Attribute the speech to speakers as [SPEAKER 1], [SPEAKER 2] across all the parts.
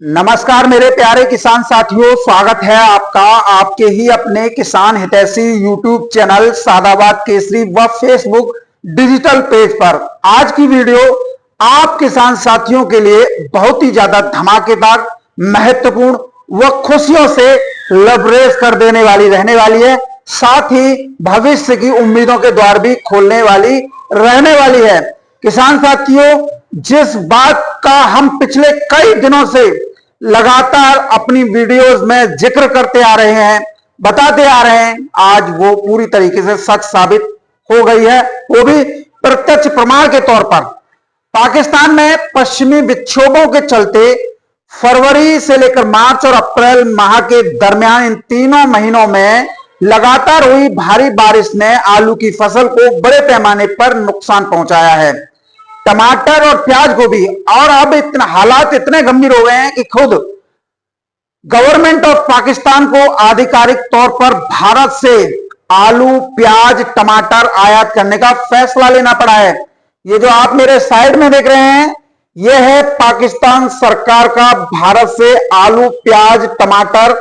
[SPEAKER 1] नमस्कार मेरे प्यारे किसान साथियों, स्वागत है आपका आपके ही अपने किसान हितैषी यूट्यूब चैनल सादाबाद केसरी व फेसबुक डिजिटल पेज पर। आज की वीडियो आप किसान साथियों के लिए बहुत ही ज्यादा धमाकेदार, महत्वपूर्ण व खुशियों से लबरेज कर देने वाली रहने वाली है। साथ ही भविष्य की उम्मीदों के द्वार भी खोलने वाली रहने वाली है। किसान साथियों, जिस बात का हम पिछले कई दिनों से लगातार अपनी वीडियोस में जिक्र करते आ रहे हैं, बताते आ रहे हैं, आज वो पूरी तरीके से सच साबित हो गई है, वो भी प्रत्यक्ष प्रमाण के तौर पर। पाकिस्तान में पश्चिमी विक्षोभों के चलते फरवरी से लेकर मार्च और अप्रैल माह के दरमियान इन तीनों महीनों में लगातार हुई भारी बारिश ने आलू की फसल को बड़े पैमाने पर नुकसान पहुंचाया है। टमाटर और प्याज को भी। और अब इतना हालात इतने गंभीर हो गए हैं कि खुद गवर्नमेंट ऑफ पाकिस्तान को आधिकारिक तौर पर भारत से आलू, प्याज, टमाटर आयात करने का फैसला लेना पड़ा है। ये जो आप मेरे साइड में देख रहे हैं, यह है पाकिस्तान सरकार का भारत से आलू, प्याज, टमाटर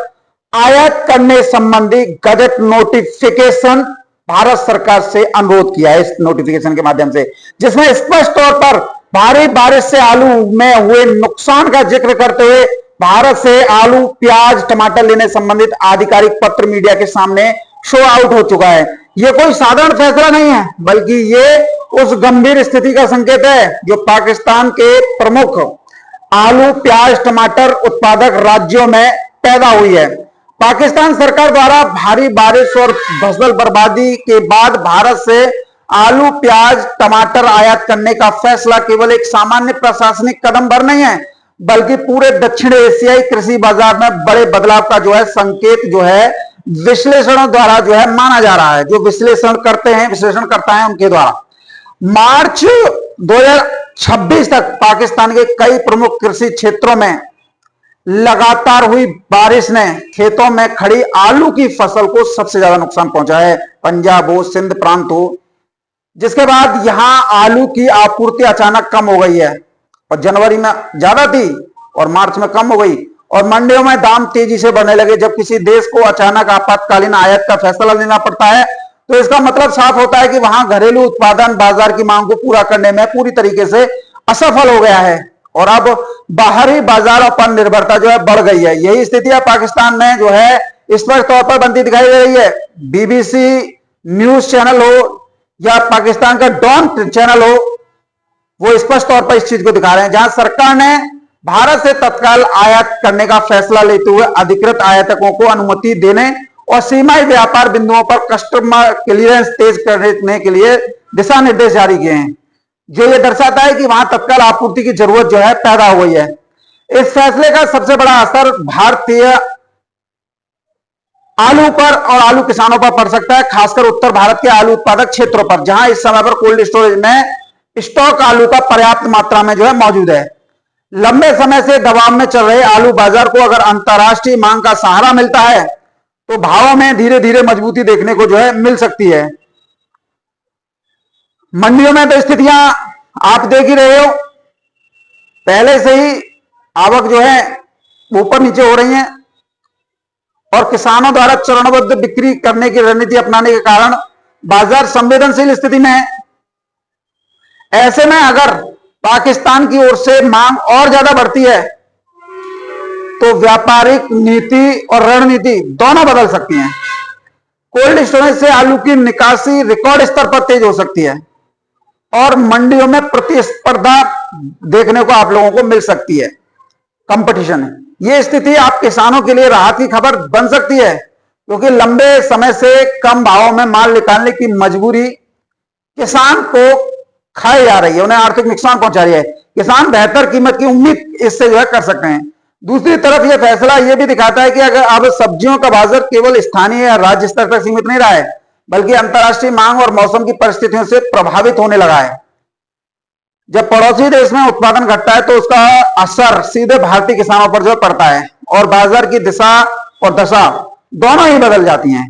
[SPEAKER 1] आयात करने संबंधी गजट नोटिफिकेशन भारत सरकार से अनुरोध किया है। इस नोटिफिकेशन के माध्यम से, जिसमें स्पष्ट तौर पर भारी बारिश से आलू में हुए नुकसान का जिक्र करते हुए भारत से आलू, प्याज, टमाटर लेने संबंधित आधिकारिक पत्र मीडिया के सामने शो आउट हो चुका है। यह कोई साधारण फैसला नहीं है, बल्कि ये उस गंभीर स्थिति का संकेत है जो पाकिस्तान के प्रमुख आलू, प्याज, टमाटर उत्पादक राज्यों में पैदा हुई है। पाकिस्तान सरकार द्वारा भारी बारिश और फसल बर्बादी के बाद भारत से आलू, प्याज, टमाटर आयात करने का फैसला केवल एक सामान्य प्रशासनिक कदम भर नहीं है, बल्कि पूरे दक्षिण एशियाई कृषि बाजार में बड़े बदलाव का जो है संकेत जो है विश्लेषणों द्वारा जो है माना जा रहा है। जो विश्लेषण करता है उनके द्वारा मार्च 2026 तक पाकिस्तान के कई प्रमुख कृषि क्षेत्रों में लगातार हुई बारिश ने खेतों में खड़ी आलू की फसल को सबसे ज्यादा नुकसान पहुंचा है। पंजाब हो, सिंध प्रांत हो, जिसके बाद यहां आलू की आपूर्ति अचानक कम हो गई है और जनवरी में ज्यादा थी और मार्च में कम हो गई और मंडियों में दाम तेजी से बढ़ने लगे। जब किसी देश को अचानक आपातकालीन आयात का फैसला लेना पड़ता है तो इसका मतलब साफ होता है कि वहां घरेलू उत्पादन बाजार की मांग को पूरा करने में पूरी तरीके से असफल हो गया है और अब बाहरी बाजारों पर निर्भरता जो है बढ़ गई है। यही स्थिति है पाकिस्तान में जो है स्पष्ट तौर पर बनती दिखाई दे रही है। बीबीसी न्यूज चैनल हो या पाकिस्तान का डॉन चैनल हो, वो स्पष्ट तौर पर इस चीज को दिखा रहे हैं, जहां सरकार ने भारत से तत्काल आयात करने का फैसला लेते हुए अधिकृत आयातकों को अनुमति देने और सीमाई व्यापार बिंदुओं पर कस्टमर क्लियरेंस तेज करने के लिए दिशा निर्देश जारी किए हैं, जो ये दर्शाता है कि वहां तत्काल आपूर्ति की जरूरत जो है पैदा हो गई है। इस फैसले का सबसे बड़ा असर भारतीय आलू पर और आलू किसानों पर पड़ सकता है, खासकर उत्तर भारत के आलू उत्पादक क्षेत्रों पर, जहां इस समय पर कोल्ड स्टोरेज में स्टॉक आलू का पर्याप्त मात्रा में जो है मौजूद है। लंबे समय से दबाव में चल रहे आलू बाजार को अगर अंतर्राष्ट्रीय मांग का सहारा मिलता है तो भावों में धीरे धीरे मजबूती देखने को जो है मिल सकती है। मंडियों में तो स्थितियां आप देख ही रहे हो, पहले से ही आवक जो है ऊपर नीचे हो रही है और किसानों द्वारा चरणबद्ध बिक्री करने की रणनीति अपनाने के कारण बाजार संवेदनशील स्थिति में है। ऐसे में अगर पाकिस्तान की ओर से मांग और ज्यादा बढ़ती है तो व्यापारिक नीति और रणनीति दोनों बदल सकती हैं। कोल्ड स्टोरेज से आलू की निकासी रिकॉर्ड स्तर पर तेज हो सकती है और मंडियों में प्रतिस्पर्धा देखने को आप लोगों को मिल सकती है, कंपटीशन है। यह स्थिति आप किसानों के लिए राहत की खबर बन सकती है, क्योंकि लंबे समय से कम भावों में माल निकालने की मजबूरी किसान को खाई जा रही है, उन्हें आर्थिक नुकसान पहुंचा रही है। किसान बेहतर कीमत की उम्मीद इससे जो है कर सकते हैं। दूसरी तरफ यह फैसला यह भी दिखाता है कि अगर अब सब्जियों का बाजार केवल स्थानीय या राज्य स्तर तक सीमित नहीं रहा है, बल्कि अंतर्राष्ट्रीय मांग और मौसम की परिस्थितियों से प्रभावित होने लगा है। जब पड़ोसी देश में उत्पादन घटता है तो उसका असर सीधे भारतीय किसानों पर जो पड़ता है और बाजार की दिशा और दशा दोनों ही बदल जाती हैं।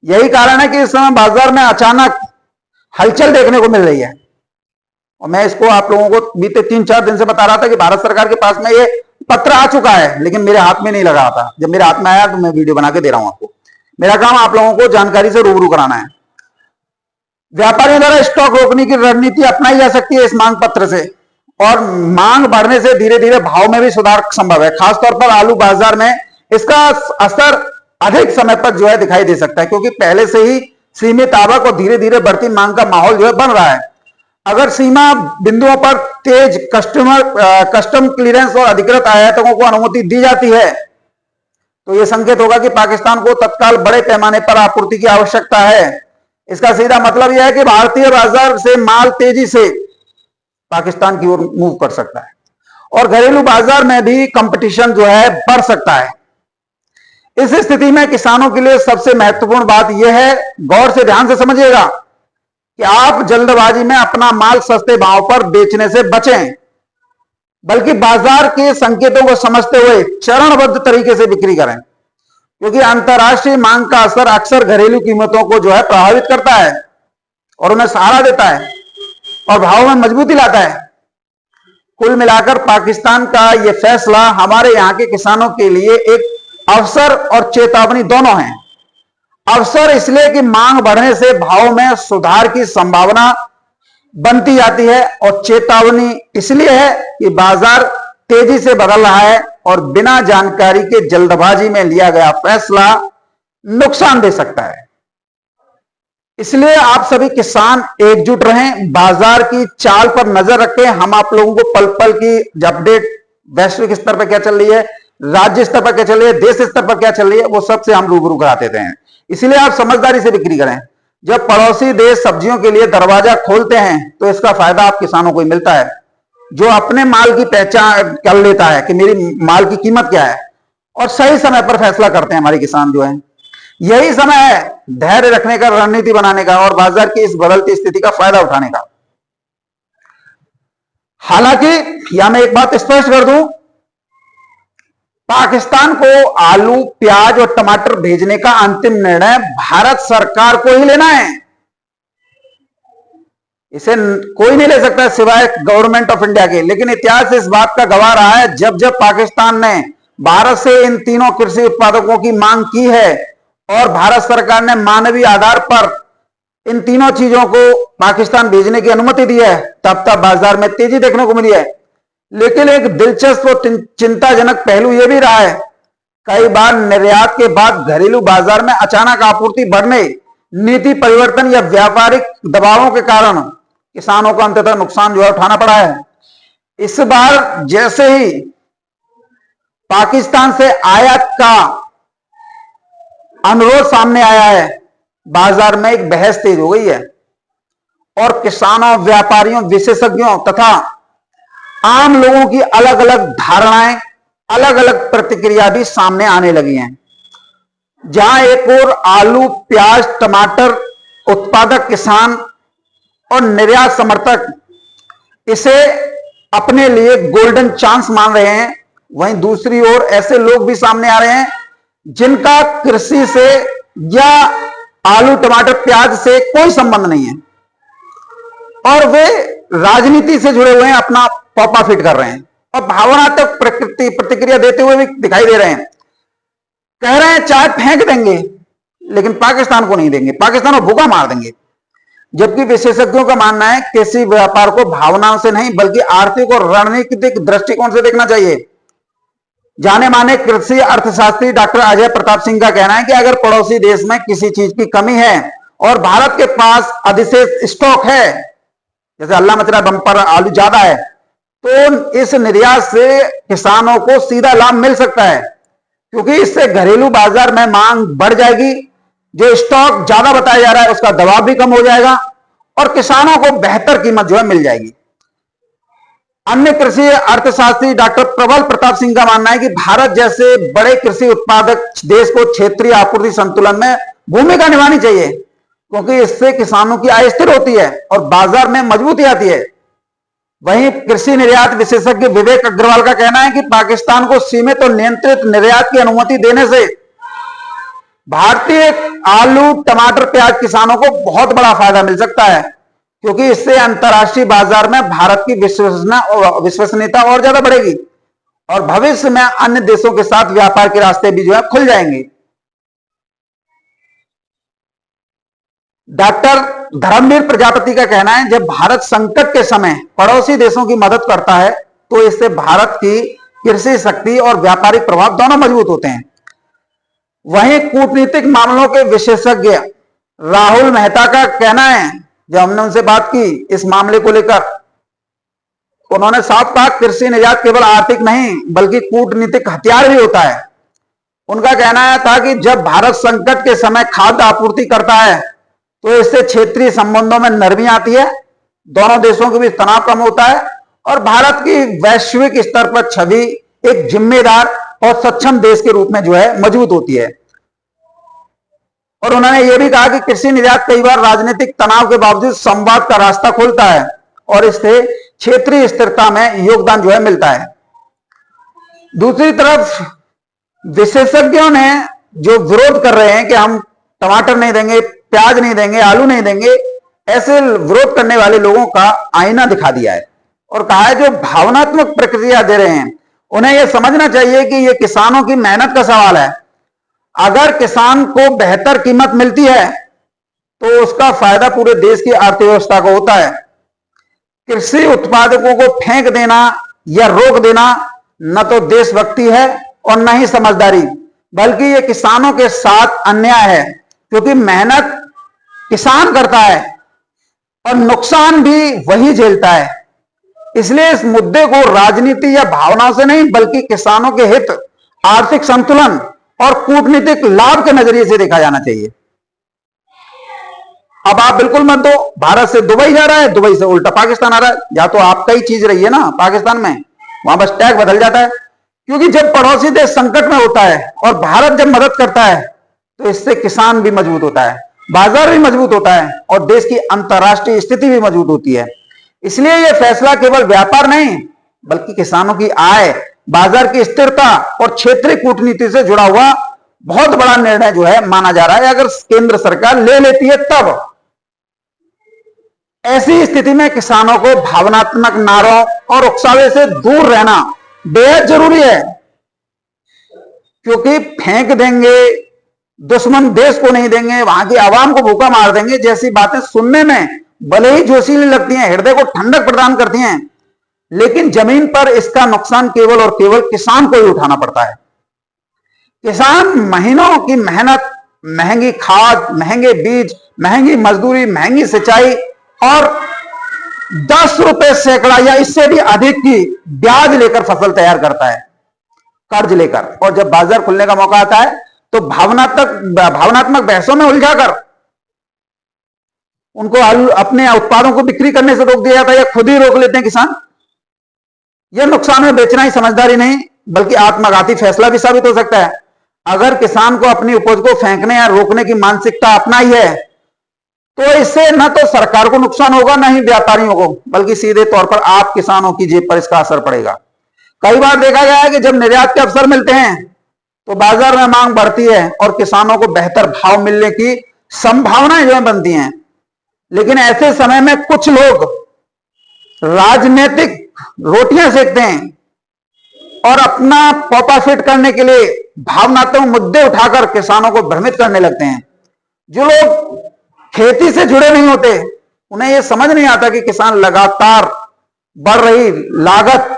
[SPEAKER 1] यही कारण है कि इस समय बाजार में अचानक हलचल देखने को मिल रही है और मैं इसको आप लोगों को बीते 3-4 दिन से बता रहा था कि भारत सरकार के पास में ये पत्र आ चुका है, लेकिन मेरे हाथ में नहीं लगा था। जब मेरे हाथ में आया तो मैं वीडियो बना के दे रहा हूं आपको। मेरा काम आप लोगों को जानकारी से रूबरू कराना है। व्यापारियों द्वारा स्टॉक रोकने की रणनीति अपनाई जा सकती है इस मांग पत्र से, और मांग बढ़ने से धीरे धीरे भाव में भी सुधार संभव है। खासतौर पर आलू बाजार में इसका असर अधिक समय तक जो है दिखाई दे सकता है, क्योंकि पहले से ही सीमित आवक और धीरे धीरे बढ़ती मांग का माहौल जो है बन रहा है। अगर सीमा बिंदुओं पर तेज कस्टम क्लियरेंस और अधिकृत आयातकों को अनुमति दी जाती है, तो यह संकेत होगा कि पाकिस्तान को तत्काल बड़े पैमाने पर आपूर्ति की आवश्यकता है। इसका सीधा मतलब यह है कि भारतीय बाजार से माल तेजी से पाकिस्तान की ओर मूव कर सकता है, और घरेलू बाजार में भी कंपटीशन जो है बढ़ सकता है। इस स्थिति में किसानों के लिए सबसे महत्वपूर्ण बात यह है, गौर से ध्यान से समझिएगा, कि आप जल्दबाजी में अपना माल सस्ते भाव पर बेचने से बचें, बल्कि बाजार के संकेतों को समझते हुए चरणबद्ध तरीके से बिक्री करें, क्योंकि अंतर्राष्ट्रीय मांग का असर अक्सर घरेलू कीमतों को जो है प्रभावित करता है और उन्हें सहारा देता है और भाव में मजबूती लाता है। कुल मिलाकर पाकिस्तान का यह फैसला हमारे यहां के किसानों के लिए एक अवसर और चेतावनी दोनों है। अवसर इसलिए कि मांग बढ़ने से भाव में सुधार की संभावना बनती जाती है, और चेतावनी इसलिए है कि बाजार तेजी से बदल रहा है और बिना जानकारी के जल्दबाजी में लिया गया फैसला नुकसान दे सकता है। इसलिए आप सभी किसान एकजुट रहें, बाजार की चाल पर नजर रखें। हम आप लोगों को पल पल की अपडेट वैश्विक स्तर पर क्या चल रही है, राज्य स्तर पर क्या चल रही है, देश स्तर पर क्या चल रही है, वो सबसे हम रूबरू करा देते हैं। इसलिए आप समझदारी से बिक्री करें। जब पड़ोसी देश सब्जियों के लिए दरवाजा खोलते हैं तो इसका फायदा आप किसानों को ही मिलता है, जो अपने माल की पहचान कर लेता है कि मेरी माल की कीमत क्या है, और सही समय पर फैसला करते हैं हमारे किसान जो हैं। यही समय है धैर्य रखने का, रणनीति बनाने का और बाजार की इस बदलती स्थिति का फायदा उठाने का। हालांकि यहां मैं एक बात स्पष्ट कर दूं, पाकिस्तान को आलू, प्याज और टमाटर भेजने का अंतिम निर्णय भारत सरकार को ही लेना है। इसे कोई नहीं ले सकता सिवाय गवर्नमेंट ऑफ इंडिया के। लेकिन इतिहास इस बात का गवाह रहा है, जब जब पाकिस्तान ने भारत से इन तीनों कृषि उत्पादकों की मांग की है और भारत सरकार ने मानवीय आधार पर इन तीनों चीजों को पाकिस्तान भेजने की अनुमति दी है, तब तब बाजार में तेजी देखने को मिली है। लेकिन एक दिलचस्प और चिंताजनक पहलू यह भी रहा है, कई बार निर्यात के बाद घरेलू बाजार में अचानक आपूर्ति बढ़ने, नीति परिवर्तन या व्यापारिक दबावों के कारण किसानों को अंततः नुकसान जो है उठाना पड़ा है। इस बार जैसे ही पाकिस्तान से आयात का अनुरोध सामने आया है, बाजार में एक बहस तेज हो गई है और किसानों, व्यापारियों, विशेषज्ञों तथा आम लोगों की अलग अलग धारणाएं, अलग अलग प्रतिक्रिया भी सामने आने लगी हैं। जहां एक और आलू, प्याज, टमाटर उत्पादक किसान और निर्यात समर्थक इसे अपने लिए गोल्डन चांस मान रहे हैं, वहीं दूसरी ओर ऐसे लोग भी सामने आ रहे हैं जिनका कृषि से या आलू, टमाटर, प्याज से कोई संबंध नहीं है और वे राजनीति से जुड़े हुए हैं, अपना पॉपा फिट कर रहे हैं और भावनात्मक प्रतिक्रिया देते हुए भी दिखाई दे रहे हैं। कह रहे हैं चाय फेंक देंगे लेकिन पाकिस्तान को नहीं देंगे, पाकिस्तान को भूखा मार देंगे। जबकि विशेषज्ञों का मानना है कृषि व्यापार को भावनाओं से नहीं बल्कि आर्थिक और रणनीतिक दृष्टिकोण से देखना चाहिए। जाने माने कृषि अर्थशास्त्री डॉक्टर अजय प्रताप सिंह का कहना है कि अगर पड़ोसी देश में किसी चीज की कमी है और भारत के पास अधिशेष स्टॉक है, जैसे अल्लाह मचला बम्पर आलू ज्यादा है, तो इस निर्यात से किसानों को सीधा लाभ मिल सकता है, क्योंकि इससे घरेलू बाजार में मांग बढ़ जाएगी, जो स्टॉक ज्यादा बताया जा रहा है उसका दबाव भी कम हो जाएगा और किसानों को बेहतर कीमत जो है मिल जाएगी। अन्य कृषि अर्थशास्त्री डॉक्टर प्रबल प्रताप सिंह का मानना है कि भारत जैसे बड़े कृषि उत्पादक देश को क्षेत्रीय आपूर्ति संतुलन में भूमिका निभानी चाहिए, क्योंकि इससे किसानों की आय स्थिर होती है और बाजार में मजबूती आती है। वहीं कृषि निर्यात विशेषज्ञ विवेक अग्रवाल का कहना है कि पाकिस्तान को सीमित और नियंत्रित निर्यात की अनुमति देने से भारतीय आलू, टमाटर, प्याज किसानों को बहुत बड़ा फायदा मिल सकता है, क्योंकि इससे अंतर्राष्ट्रीय बाजार में भारत की विश्वसनीयता और ज्यादा बढ़ेगी और भविष्य में अन्य देशों के साथ व्यापार के रास्ते भी जो है खुल जाएंगे। डॉक्टर धर्मवीर प्रजापति का कहना है, जब भारत संकट के समय पड़ोसी देशों की मदद करता है तो इससे भारत की कृषि शक्ति और व्यापारिक प्रभाव दोनों मजबूत होते हैं। वहीं कूटनीतिक मामलों के विशेषज्ञ राहुल मेहता का कहना है, जब हमने उनसे बात की इस मामले को लेकर, उन्होंने साफ कहा कृषि निर्यात केवल आर्थिक नहीं बल्कि कूटनीतिक हथियार भी होता है। उनका कहना था कि जब भारत संकट के समय खाद्य आपूर्ति करता है तो इससे क्षेत्रीय संबंधों में नरमी आती है, दोनों देशों के बीच तनाव कम होता है और भारत की वैश्विक स्तर पर छवि एक जिम्मेदार और सक्षम देश के रूप में जो है मजबूत होती है। और उन्होंने यह भी कहा कि कृषि निर्यात कई बार राजनीतिक तनाव के बावजूद संवाद का रास्ता खोलता है और इससे क्षेत्रीय स्थिरता में योगदान जो है मिलता है। दूसरी तरफ विशेषज्ञों ने जो विरोध कर रहे हैं कि हम टमाटर नहीं देंगे, प्याज नहीं देंगे, आलू नहीं देंगे, ऐसे विरोध करने वाले लोगों का आईना दिखा दिया है और कहा है जो भावनात्मक प्रतिक्रिया दे रहे हैं उन्हें यह समझना चाहिए कि यह किसानों की मेहनत का सवाल है। अगर किसान को बेहतर कीमत मिलती है तो उसका फायदा पूरे देश की अर्थव्यवस्था को होता है। कृषि उत्पादकों को फेंक देना या रोक देना न तो देशभक्ति है और न ही समझदारी, बल्कि यह किसानों के साथ अन्याय है, क्योंकि मेहनत किसान करता है और नुकसान भी वही झेलता है। इसलिए इस मुद्दे को राजनीति या भावनाओं से नहीं बल्कि किसानों के हित, आर्थिक संतुलन और कूटनीतिक लाभ के नजरिए से देखा जाना चाहिए। अब आप बिल्कुल मत दो, भारत से दुबई जा रहा है, दुबई से उल्टा पाकिस्तान आ रहा है, या तो आपका ही चीज रही है ना पाकिस्तान में, वहां बस टैग बदल जाता है। क्योंकि जब पड़ोसी देश संकट में होता है और भारत जब मदद करता है तो इससे किसान भी मजबूत होता है, बाजार भी मजबूत होता है और देश की अंतर्राष्ट्रीय स्थिति भी मजबूत होती है। इसलिए यह फैसला केवल व्यापार नहीं बल्कि किसानों की आय, बाजार की स्थिरता और क्षेत्रीय कूटनीति से जुड़ा हुआ बहुत बड़ा निर्णय जो है माना जा रहा है। अगर केंद्र सरकार ले लेती है तब ऐसी स्थिति में किसानों को भावनात्मक नारों और उकसावे से दूर रहना बेहद जरूरी है, क्योंकि फेंक देंगे, दुश्मन देश को नहीं देंगे, वहां की आवाम को भूखा मार देंगे जैसी बातें सुनने में भले ही जोशीली लगती हैं, हृदय को ठंडक प्रदान करती हैं, लेकिन जमीन पर इसका नुकसान केवल और केवल किसान को ही उठाना पड़ता है। किसान महीनों की मेहनत, महंगी खाद, महंगे बीज, महंगी मजदूरी, महंगी सिंचाई और 10 रुपए सैकड़ा या इससे भी अधिक की ब्याज लेकर फसल तैयार करता है, कर्ज लेकर। और जब बाजार खुलने का मौका आता है तो भावनात्मक बहसों में उलझाकर उनको अपने उत्पादों को बिक्री करने से रोक दिया जाता है या खुद ही रोक लेते हैं किसान। यह नुकसान में बेचना ही समझदारी नहीं बल्कि आत्मघाती फैसला भी साबित हो सकता है। अगर किसान को अपनी उपज को फेंकने या रोकने की मानसिकता अपनाई है तो इससे न तो सरकार को नुकसान होगा न ही व्यापारियों को, बल्कि सीधे तौर पर आप किसानों की जेब पर इसका असर पड़ेगा। कई बार देखा गया है कि जब निर्यात के अवसर मिलते हैं तो बाजार में मांग बढ़ती है और किसानों को बेहतर भाव मिलने की संभावनाएं जो है बनती हैं। लेकिन ऐसे समय में कुछ लोग राजनीतिक रोटियां सेकते हैं और अपना पोपा फिट करने के लिए भावनात्मक मुद्दे उठाकर किसानों को भ्रमित करने लगते हैं। जो लोग खेती से जुड़े नहीं होते उन्हें यह समझ नहीं आता कि किसान लगातार बढ़ रही लागत,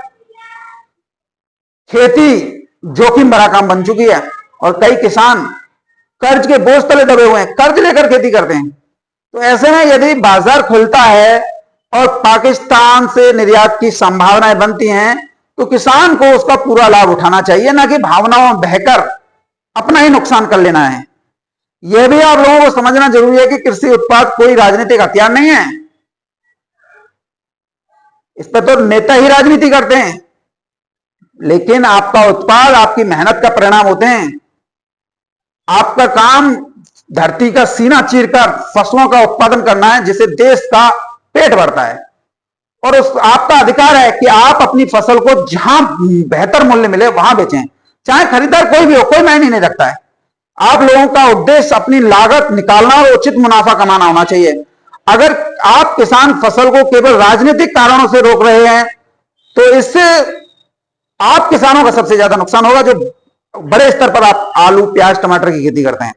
[SPEAKER 1] खेती जोखिम भरा काम बन चुकी है और कई किसान कर्ज के बोझ तले दबे हुए हैं, कर्ज लेकर खेती करते हैं। तो ऐसे में यदि बाजार खुलता है और पाकिस्तान से निर्यात की संभावनाएं बनती हैं तो किसान को उसका पूरा लाभ उठाना चाहिए, ना कि भावनाओं में बहकर अपना ही नुकसान कर लेना है। यह भी आप लोगों को समझना जरूरी है कि कृषि उत्पाद कोई राजनीतिक हथियार नहीं है। इस पर तो नेता ही राजनीति करते हैं, लेकिन आपका उत्पाद आपकी मेहनत का परिणाम होते हैं। आपका काम धरती का सीना चीरकर फसलों का उत्पादन करना है जिससे देश का पेट भरता है और उस आपका अधिकार है कि आप अपनी फसल को जहां बेहतर मूल्य मिले वहां बेचें, चाहे खरीदार कोई भी हो, कोई मायने नहीं रखता है। आप लोगों का उद्देश्य अपनी लागत निकालना और उचित मुनाफा कमाना होना चाहिए। अगर आप किसान फसल को केवल राजनीतिक कारणों से रोक रहे हैं तो इससे आप किसानों का सबसे ज्यादा नुकसान होगा जो बड़े स्तर पर आप आलू प्याज टमाटर की खेती करते हैं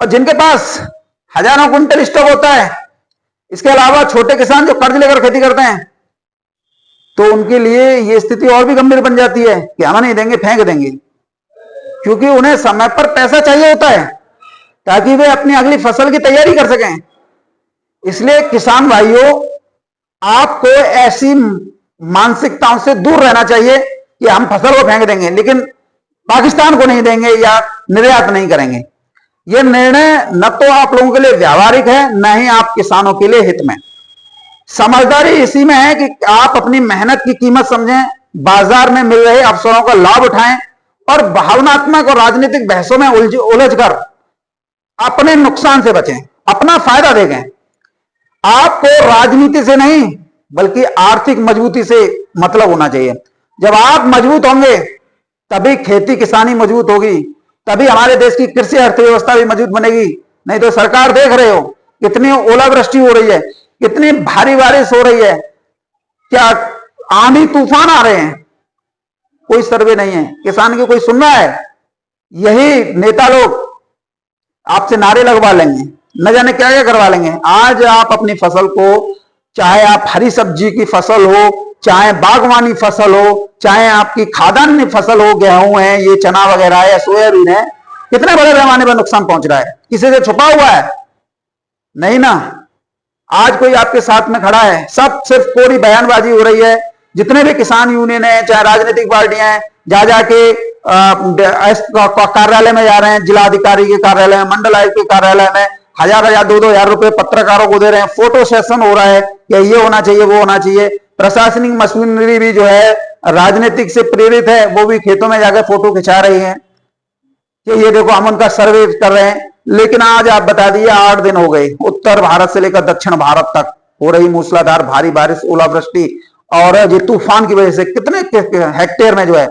[SPEAKER 1] और जिनके पास हजारों क्विंटल स्टॉक होता है। इसके अलावा छोटे किसान जो कर्ज लेकर खेती करते हैं, तो उनके लिए यह स्थिति और भी गंभीर बन जाती है कि हम नहीं देंगे, फेंक देंगे, क्योंकि उन्हें समय पर पैसा चाहिए होता है ताकि वे अपनी अगली फसल की तैयारी कर सकें। इसलिए किसान भाइयों, आपको ऐसी मानसिकताओं से दूर रहना चाहिए कि हम फसल को फेंक देंगे लेकिन पाकिस्तान को नहीं देंगे या निर्यात नहीं करेंगे। यह निर्णय न तो आप लोगों के लिए व्यावहारिक है, न ही आप किसानों के लिए हित में। समझदारी इसी में है कि आप अपनी मेहनत की कीमत समझें, बाजार में मिल रहे अवसरों का लाभ उठाएं और भावनात्मक और राजनीतिक बहसों में उलझकर अपने नुकसान से बचें, अपना फायदा देखें। आपको राजनीति से नहीं बल्कि आर्थिक मजबूती से मतलब होना चाहिए। जब आप मजबूत होंगे तभी खेती किसानी मजबूत होगी, तभी हमारे देश की कृषि अर्थव्यवस्था भी मजबूत बनेगी। नहीं तो सरकार देख रहे हो कितनी ओलावृष्टि हो रही है, कितनी भारी बारिश हो रही है, क्या आंधी तूफान आ रहे हैं, कोई सर्वे नहीं है, किसान की कोई सुन रहा है। यही नेता लोग आपसे नारे लगवा लेंगे, न जाने क्या क्या करवा लेंगे। आज आप अपनी फसल को, चाहे आप हरी सब्जी की फसल हो, चाहे बागवानी फसल हो, चाहे आपकी खाद्यान्न फसल हो, गेहूं है, ये चना वगैरह है या सोयाबीन है, कितने बड़े पैमाने पर नुकसान पहुंच रहा है? किसी से छुपा हुआ है? नहीं ना। आज कोई आपके साथ में खड़ा है, सब सिर्फ पूरी बयानबाजी हो रही है। जितने भी किसान यूनियन है, चाहे राजनीतिक पार्टियां हैं, जा जाके कार्यालय में जा रहे हैं, जिलाधिकारी के कार्यालय में, मंडल आयुक्त के कार्यालय में हजार हजार 2-2 हजार रुपए पत्रकारों को दे रहे हैं। फोटो सेशन हो रहा है कि ये होना चाहिए, वो होना चाहिए। प्रशासनिक मशीनरी भी जो है राजनीतिक से प्रेरित है, वो भी खेतों में जाकर फोटो खिंचा रही है कि ये देखो हम उनका सर्वे कर रहे हैं। लेकिन आज आप बता दिए 8 दिन हो गए, उत्तर भारत से लेकर दक्षिण भारत तक हो रही मूसलाधार भारी बारिश, ओलावृष्टि और ये तूफान की वजह से कितने हेक्टेयर में जो है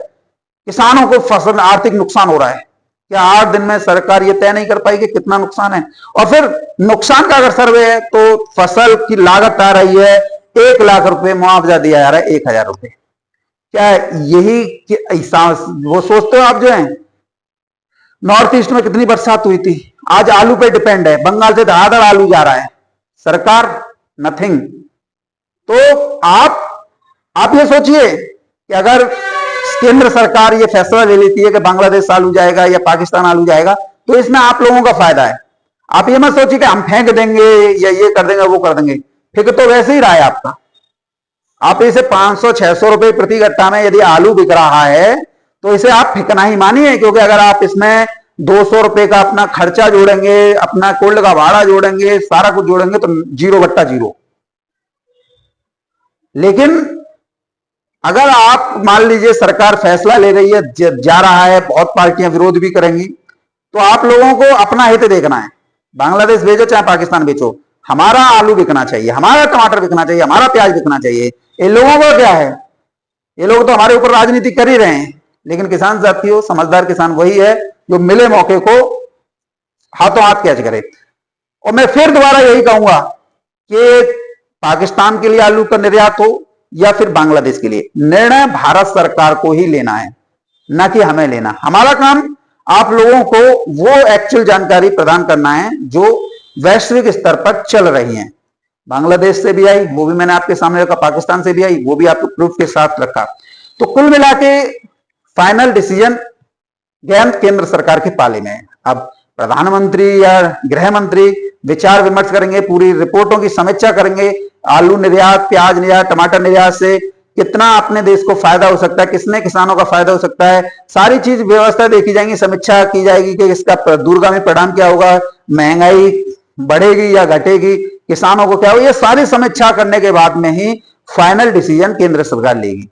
[SPEAKER 1] किसानों को फसल आर्थिक नुकसान हो रहा है। क्या 8 दिन में सरकार ये तय नहीं कर पाएगी कितना नुकसान है? और फिर नुकसान का अगर सर्वे है तो फसल की लागत आ रही है 1 लाख रुपए, मुआवजा दिया जा रहा है 1000 रुपए। क्या यही वो सोचते हो आप जो है? नॉर्थ ईस्ट में कितनी बरसात हुई थी, आज आलू पे डिपेंड है, बंगाल से धड़ाधड़ आलू जा रहा है, सरकार नथिंग। तो आप ये सोचिए कि अगर केंद्र सरकार ये फैसला ले लेती है कि बांग्लादेश आलू जाएगा या पाकिस्तान आलू जाएगा, तो इसमें आप लोगों का फायदा है। आप ये मत सोचिए कि हम फेंक देंगे या ये कर देंगे वो कर देंगे, फिर तो वैसे ही रहा है आपका। आप इसे 500-600 रुपए प्रति गट्टा में यदि आलू बिक रहा है तो इसे आप फिकना ही मानिए, क्योंकि अगर आप इसमें 200 रुपए का अपना खर्चा जोड़ेंगे, अपना कोल्ड का भाड़ा जोड़ेंगे, सारा कुछ जोड़ेंगे तो 0 बट्टा 0। लेकिन अगर आप मान लीजिए सरकार फैसला ले रही है, जा रहा है, बहुत पार्टियां विरोध भी करेंगी, तो आप लोगों को अपना हित देखना है। बांग्लादेश भेजो चाहे पाकिस्तान भेजो, हमारा आलू बिकना चाहिए, हमारा टमाटर बिकना चाहिए, हमारा प्याज बिकना चाहिए। इन लोगों को क्या है, ये लोग तो हमारे ऊपर राजनीति कर ही रहे हैं। लेकिन किसान साथियों, समझदार किसान वही है जो मिले मौके को हाथों हाथ कैच करे। और मैं फिर दोबारा यही कहूंगा कि पाकिस्तान के लिए आलू का निर्यात हो या फिर बांग्लादेश के लिए, निर्णय भारत सरकार को ही लेना है, ना कि हमें लेना। हमारा काम आप लोगों को वो एक्चुअल जानकारी प्रदान करना है जो वैश्विक स्तर पर चल रही है। बांग्लादेश से भी आई, वो भी मैंने आपके सामने रखा, पाकिस्तान से भी आई, वो भी आपको प्रूफ के साथ रखा। तो कुल मिला के फाइनल डिसीजन केंद्र सरकार के पाले में है। अब प्रधानमंत्री या गृह मंत्री विचार विमर्श करेंगे, पूरी रिपोर्टों की समीक्षा करेंगे, आलू निर्यात, प्याज निर्यात, टमाटर निर्यात से कितना अपने देश को फायदा हो सकता है, किसने किसानों का फायदा हो सकता है, सारी चीज व्यवस्था देखी जाएगी, समीक्षा की जाएगी कि इसका दूरगामी परिणाम क्या होगा, महंगाई बढ़ेगी या घटेगी, किसानों को क्या हो, ये सारी समीक्षा करने के बाद में ही फाइनल डिसीजन केंद्र सरकार लेगी।